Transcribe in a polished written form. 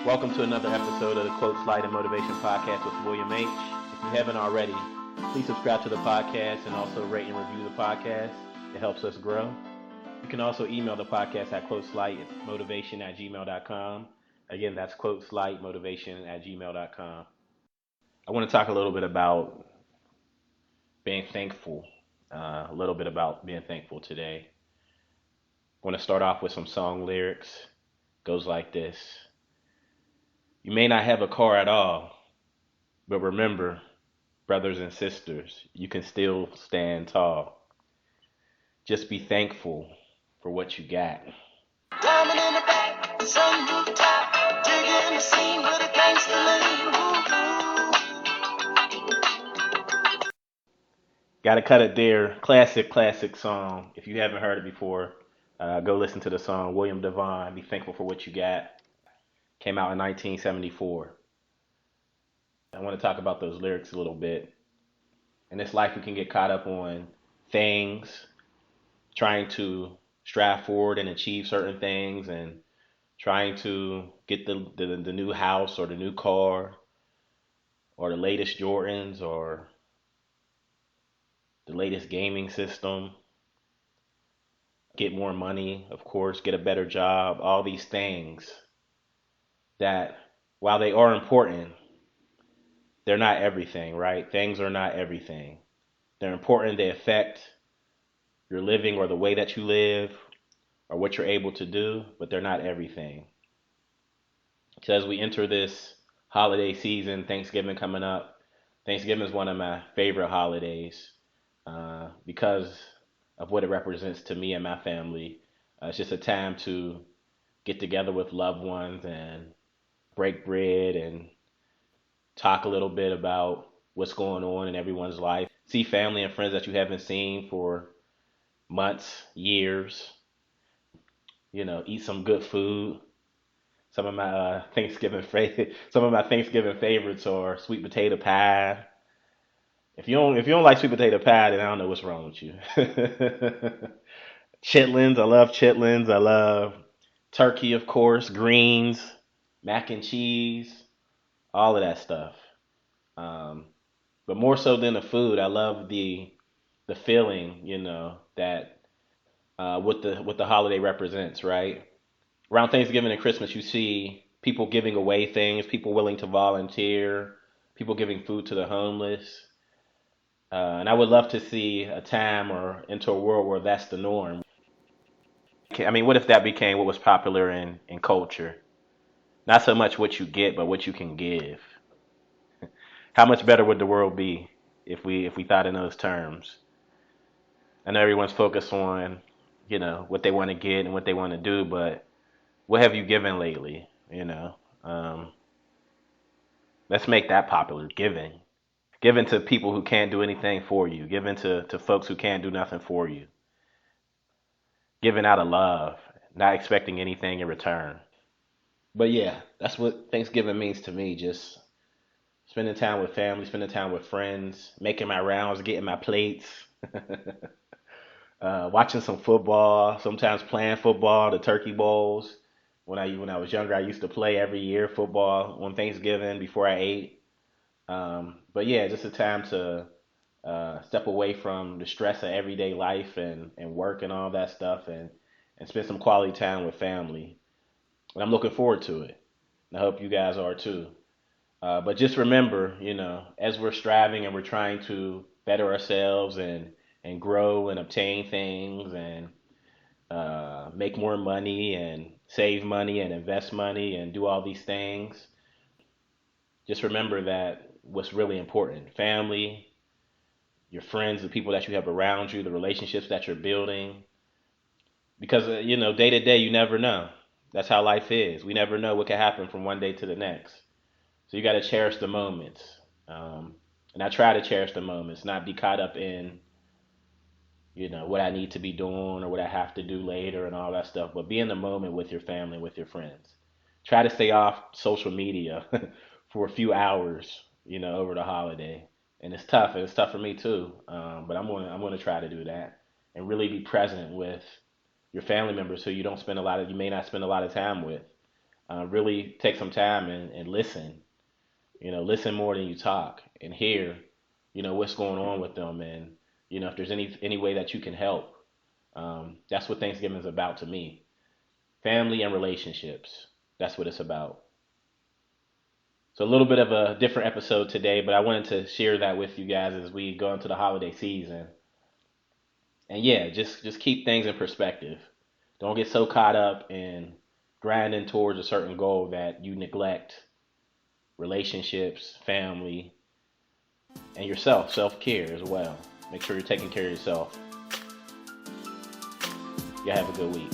Welcome to another episode of the Quotes Light and Motivation Podcast with William H. If you haven't already, please subscribe to the podcast and also rate and review the podcast. It helps us grow. You can also email the podcast at quoteslightmotivation@gmail.com. Again, that's quoteslightmotivation@gmail.com. I want to talk a little bit about being thankful, a little bit about being thankful today. I want to start off with some song lyrics. It goes like this. You may not have a car at all, but remember, brothers and sisters, you can still stand tall. Just be thankful for what you got. Diamond in the back, sunroof top, digging the scene with a gangster lean. Gotta cut it there. Classic song. If you haven't heard it before, go listen to the song. William Devon, Be Thankful for What You Got. Came out in 1974. I want to talk about those lyrics a little bit. In this life, we can get caught up on things, trying to strive forward and achieve certain things, and trying to get the new house or the new car or the latest Jordans or the latest gaming system, get more money, of course, get a better job, all these things that, while they are important, they're not everything, right? Things are not everything. They're important. They affect your living or the way that you live or what you're able to do, but they're not everything. So as we enter this holiday season, Thanksgiving coming up, Thanksgiving is one of my favorite holidays because of what it represents to me and my family. It's just a time to get together with loved ones and break bread and talk a little bit about what's going on in everyone's life. See family and friends that you haven't seen for months, years. Eat some good food. Some of my some of my Thanksgiving favorites are sweet potato pie. If you don't like sweet potato pie, then I don't know what's wrong with you. Chitlins, I love chitlins. I love turkey, of course, greens, mac and cheese, all of that stuff. Um, but more so than the food, I love the feeling, that what the holiday represents, right? Around Thanksgiving and Christmas, you see people giving away things, people willing to volunteer, people giving food to the homeless. And I would love to see a time or into a world where that's the norm. I mean, what if that became what was popular in culture? Not so much what you get, but what you can give. How much better would the world be if we thought in those terms? I know everyone's focused on, what they want to get and what they want to do, but what have you given lately? Um, let's make that popular. Giving to people who can't do anything for you, giving to folks who can't do nothing for you, giving out of love, not expecting anything in return. But yeah, that's what Thanksgiving means to me. Just spending time with family, spending time with friends, making my rounds, getting my plates, watching some football, sometimes playing football, the turkey bowls. When I was younger, I used to play every year football on Thanksgiving before I ate. But yeah, just a time to step away from the stress of everyday life and work and all that stuff and spend some quality time with family. And I'm looking forward to it. And I hope you guys are too. But just remember, as we're striving and we're trying to better ourselves and grow and obtain things and make more money and save money and invest money and do all these things, just remember that what's really important, family, your friends, the people that you have around you, the relationships that you're building. Because, day to day, you never know. That's how life is. We never know what can happen from one day to the next. So you got to cherish the moments. And I try to cherish the moments, not be caught up in, what I need to be doing or what I have to do later and all that stuff, but be in the moment with your family, with your friends. Try to stay off social media for a few hours, over the holiday. And it's tough. And it's tough for me too. But I'm gonna try to do that and really be present with your family members who you may not spend a lot of time with. Really take some time and listen. Listen more than you talk, and hear, what's going on with them, and if there's any way that you can help. That's what Thanksgiving is about to me. Family and relationships. That's what it's about. So a little bit of a different episode today, but I wanted to share that with you guys as we go into the holiday season. And yeah, just keep things in perspective. Don't get so caught up in grinding towards a certain goal that you neglect relationships, family, and yourself, self-care as well. Make sure you're taking care of yourself. Y'all have a good week.